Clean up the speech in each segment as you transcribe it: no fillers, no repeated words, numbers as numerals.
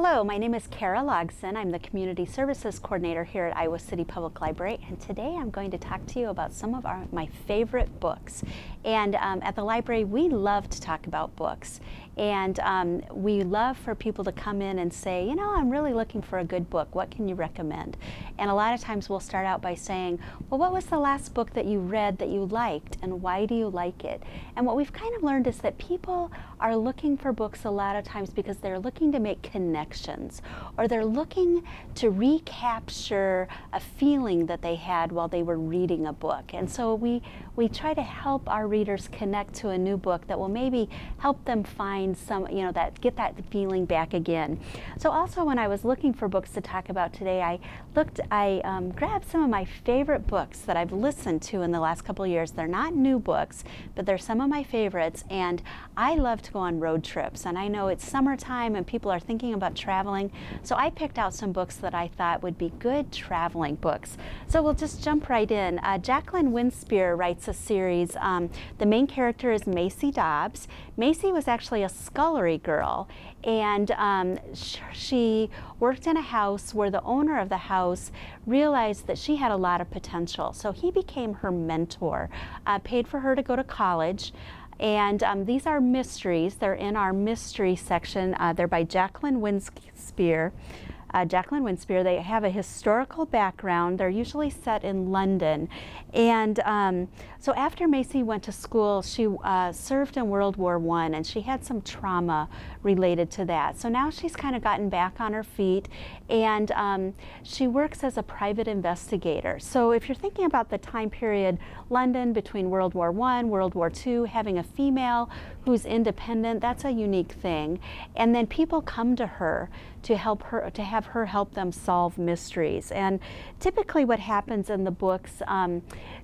Hello, my name is Kara Logsden. I'm the Community Services Coordinator here at Iowa City Public Library, and today I'm going to talk to you about some of my favorite books. And at the library, we love to talk about books. And we love for people to come in and say, you know, I'm really looking for a good book. What can you recommend? And a lot of times we'll start out by saying, well, what was the last book that you read that you liked, and why do you like it? And what we've kind of learned is that people are looking for books a lot of times because they're looking to make connections, or they're looking to recapture a feeling that they had while they were reading a book. And so we try to help our readers connect to a new book that will maybe help them find some, get that feeling back again. So also when I was looking for books to talk about today, I grabbed some of my favorite books that I've listened to in the last couple of years. They're not new books, but they're some of my favorites, and I love to go on road trips, and I know it's summertime and people are thinking about traveling, so I picked out some books that I thought would be good traveling books. So we'll just jump right in. Jacqueline Winspear writes a series. The main character is Macy Dobbs. Macy was actually a scullery girl, and she worked in a house where the owner of the house realized that she had a lot of potential. So he became her mentor, paid for her to go to college. And these are mysteries. They're in our mystery section. They're by Jacqueline Winspear. Jacqueline Winspear. They have a historical background. They're usually set in London. And so after Macy went to school, she served in World War I, and she had some trauma related to that. So now she's kind of gotten back on her feet, and she works as a private investigator. So if you're thinking about the time period, London between World War I, World War II, having a female who's independent, that's a unique thing. And then people come to her to help her, to have her help them solve mysteries. And typically what happens in the books,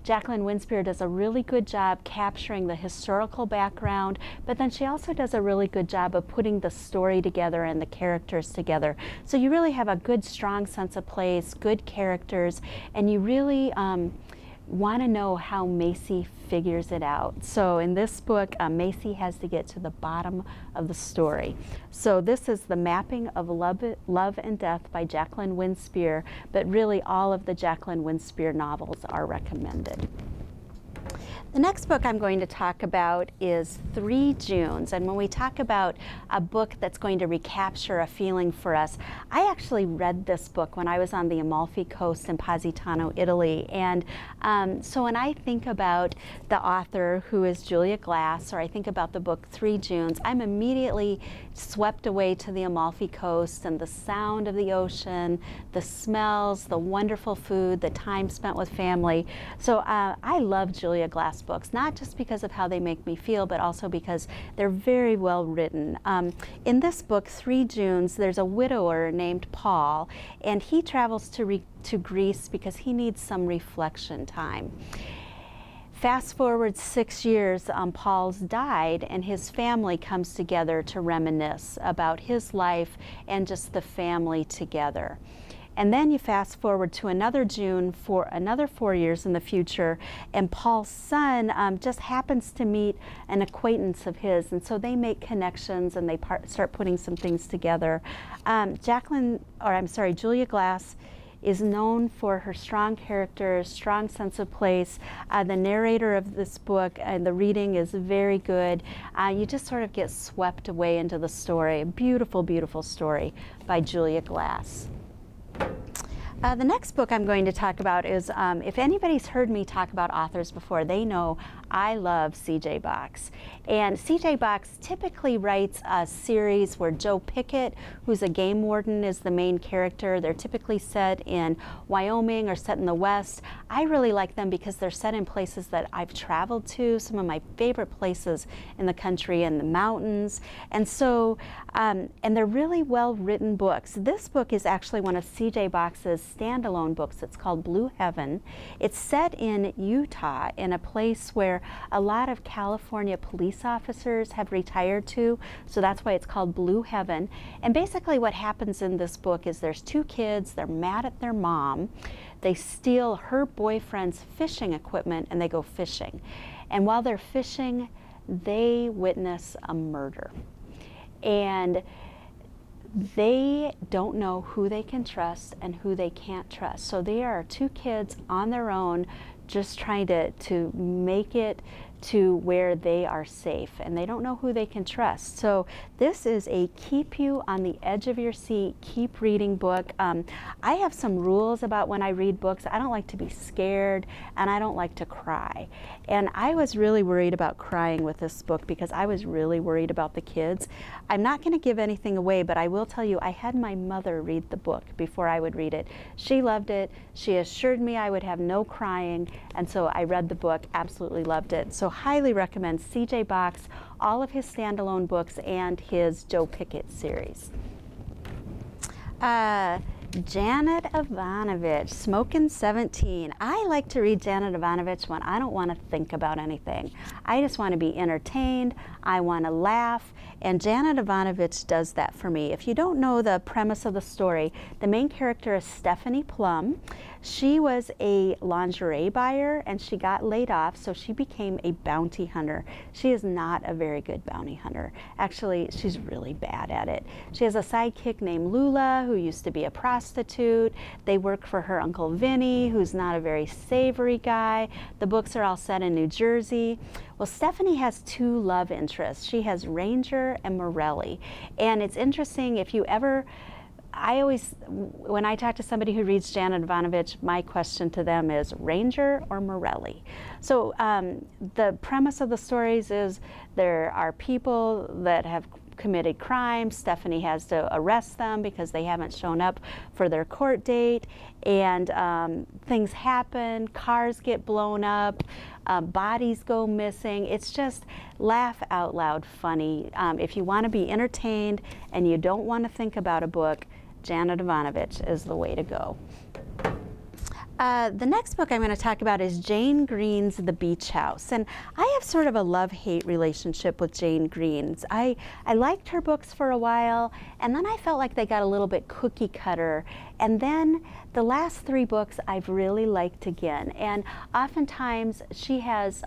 Jacqueline Winspear does a really good job capturing the historical background, but then she also does a really good job of putting the story together and the characters together. So you really have a good, strong sense of place, good characters, and you really want to know how Macy figures it out. So in this book, Macy has to get to the bottom of the story. So this is The Mapping of Love and Death by Jacqueline Winspear, but really all of the Jacqueline Winspear novels are recommended. The next book I'm going to talk about is 3 Junes, and when we talk about a book that's going to recapture a feeling for us, I actually read this book when I was on the Amalfi Coast in Positano, Italy, and so when I think about the author, who is Juliet Glass, or I think about the book 3 Junes, I'm immediately swept away to the Amalfi Coast and the sound of the ocean, the smells, the wonderful food, the time spent with family. So I love Juliet Glass books, not just because of how they make me feel, but also because they're very well written. In this book, 3 Junes, there's a widower named Paul, and he travels to Greece because he needs some reflection time. Fast forward 6 years, Paul's died, and his family comes together to reminisce about his life and just the family together. And then you fast forward to another June for another 4 years in the future, and Paul's son just happens to meet an acquaintance of his, and so they make connections and they start putting some things together. Julia Glass is known for her strong characters, strong sense of place. The narrator of this book and the reading is very good. You just sort of get swept away into the story. A beautiful, beautiful story by Julia Glass. The next book I'm going to talk about is, if anybody's heard me talk about authors before, they know I love C.J. Box. And C.J. Box typically writes a series where Joe Pickett, who's a game warden, is the main character. They're typically set in Wyoming or set in the West. I really like them because they're set in places that I've traveled to, some of my favorite places in the country, and the mountains. And so, and they're really well-written books. This book is actually one of C.J. Box's standalone books. It's called Blue Heaven. It's set in Utah, in a place where a lot of California police officers have retired to, so that's why it's called Blue Heaven. And basically what happens in this book is there's 2 kids, they're mad at their mom, they steal her boyfriend's fishing equipment and they go fishing. And while they're fishing, they witness a murder. And they don't know who they can trust and who they can't trust. So they are two kids on their own, just trying to make it to where they are safe, and they don't know who they can trust. So this is a keep you on the edge of your seat, keep reading book. I have some rules about when I read books. I don't like to be scared, and I don't like to cry. And I was really worried about crying with this book because I was really worried about the kids. I'm not going to give anything away, but I will tell you, I had my mother read the book before I would read it. She loved it. She assured me I would have no crying, and so I read the book, absolutely loved it. So highly recommend C.J. Box, all of his standalone books, and his Joe Pickett series. Janet Evanovich, Smokin 17. I like to read Janet Evanovich when I don't want to think about anything. I just want to be entertained. I want to laugh. And Janet Evanovich does that for me. If you don't know the premise of the story, the main character is Stephanie Plum. She was a lingerie buyer and she got laid off, so she became a bounty hunter. She is not a very good bounty hunter. Actually, she's really bad at it. She has a sidekick named Lula, who used to be a prostitute. They work for her Uncle Vinny, who's not a very savory guy. The books are all set in New Jersey. Well, Stephanie has two love interests. She has Ranger and Morelli. And it's interesting, if you ever, I always, when I talk to somebody who reads Janet Evanovich, my question to them is Ranger or Morelli? So the premise of the stories is there are people that have committed crimes. Stephanie has to arrest them because they haven't shown up for their court date, and things happen, cars get blown up, bodies go missing. It's just laugh out loud funny. If you want to be entertained and you don't want to think about a book, Janet Evanovich is the way to go. The next book I'm going to talk about is Jane Green's The Beach House, and I have sort of a love-hate relationship with Jane Green's. I liked her books for a while, and then I felt like they got a little bit cookie cutter, and then the last three books I've really liked again. And oftentimes she has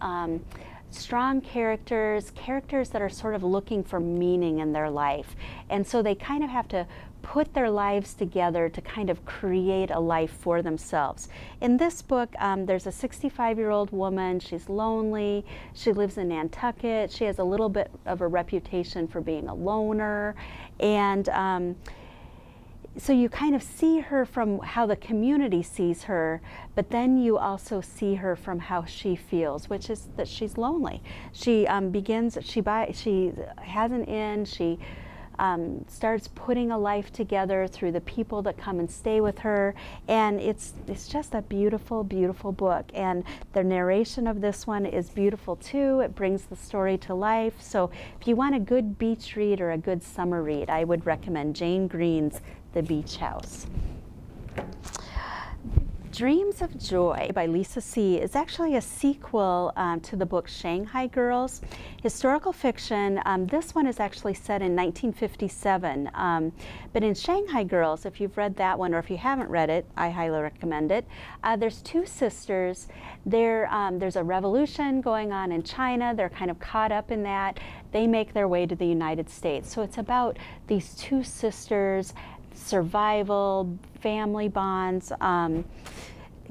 strong characters that are sort of looking for meaning in their life, and so they kind of have to put their lives together to kind of create a life for themselves. In this book, there's a 65-year-old woman. She's lonely. She lives in Nantucket. She has a little bit of a reputation for being a loner, and so you kind of see her from how the community sees her, but then you also see her from how she feels, which is that she's lonely. She she has an inn. She starts putting a life together through the people that come and stay with her, and it's just a beautiful, beautiful book. And the narration of this one is beautiful too. It brings the story to life. So if you want a good beach read or a good summer read, I would recommend Jane Green's The Beach House. Dreams of Joy by Lisa C. is actually a sequel to the book Shanghai Girls. Historical fiction. This one is actually set in 1957. But in Shanghai Girls, if you've read that one or if you haven't read it, I highly recommend it. There's two sisters. There's a revolution going on in China. They're kind of caught up in that. They make their way to the United States. So it's about these two sisters, survival, family bonds.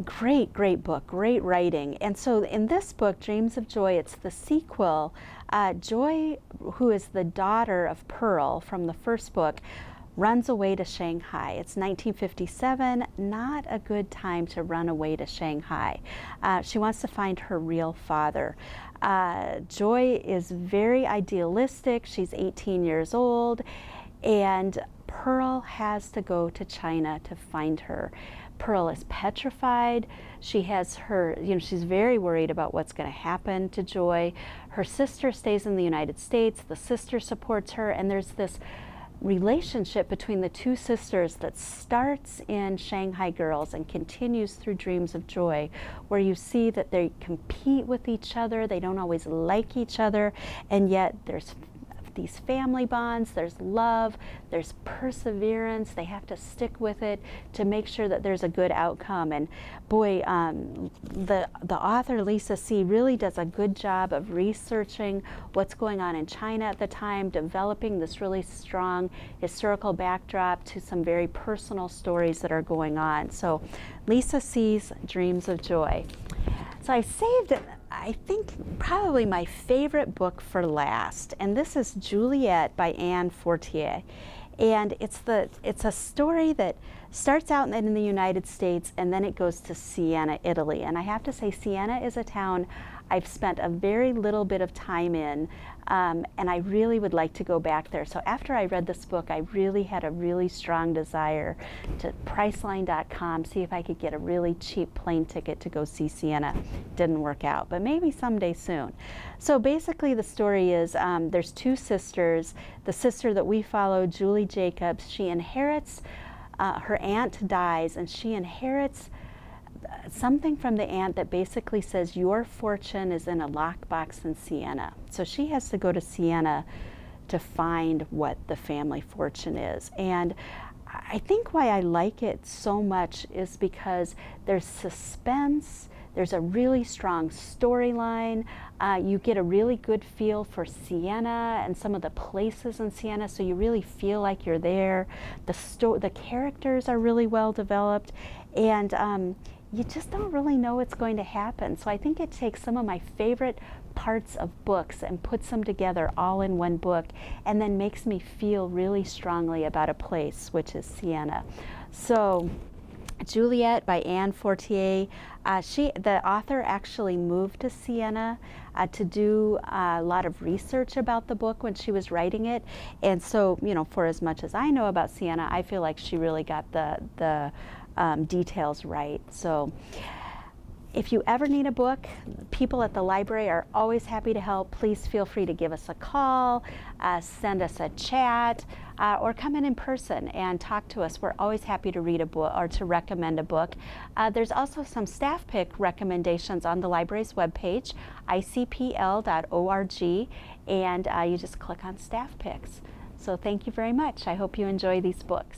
Great, great book, great writing. And so in this book, Dreams of Joy, it's the sequel. Joy, who is the daughter of Pearl from the first book, runs away to Shanghai. It's 1957, not a good time to run away to Shanghai. She wants to find her real father. Joy is very idealistic. She's 18 years old, and Pearl has to go to China to find her. Pearl is petrified. She has her, she's very worried about what's going to happen to Joy. Her sister stays in the United States. The sister supports her, and there's this relationship between the two sisters that starts in Shanghai Girls and continues through Dreams of Joy, where you see that they compete with each other. They don't always like each other, and yet there's these family bonds, there's love, there's perseverance. They have to stick with it to make sure that there's a good outcome. And boy, the author Lisa C. really does a good job of researching what's going on in China at the time, developing this really strong historical backdrop to some very personal stories that are going on. So Lisa C.'s Dreams of Joy. So I saved, I think, probably my favorite book for last, and this is Juliet by Anne Fortier. And it's a story that starts out in the United States and then it goes to Siena, Italy. And I have to say, Siena is a town I've spent a very little bit of time in, and I really would like to go back there. So after I read this book, I really had a really strong desire to Priceline.com, see if I could get a really cheap plane ticket to go see Siena. Didn't work out, but maybe someday soon. So basically the story is there's two sisters. The sister that we follow, Julie Jacobs, she inherits, her aunt dies, and she inherits something from the aunt that basically says your fortune is in a lockbox in Siena. So she has to go to Siena to find what the family fortune is. And I think why I like it so much is because there's suspense, there's a really strong storyline, you get a really good feel for Siena and some of the places in Siena, so you really feel like you're there. The characters are really well developed, and you just don't really know what's going to happen. So I think it takes some of my favorite parts of books and puts them together all in one book, and then makes me feel really strongly about a place, which is Siena. So Juliet by Anne Fortier. The author actually moved to Siena to do a lot of research about the book when she was writing it. And so, you know, for as much as I know about Siena, I feel like she really got the details right. So if you ever need a book, people at the library are always happy to help. Please feel free to give us a call, send us a chat, or come in person and talk to us. We're always happy to read a book or to recommend a book. There's also some staff pick recommendations on the library's webpage, icpl.org, and you just click on staff picks. So thank you very much. I hope you enjoy these books.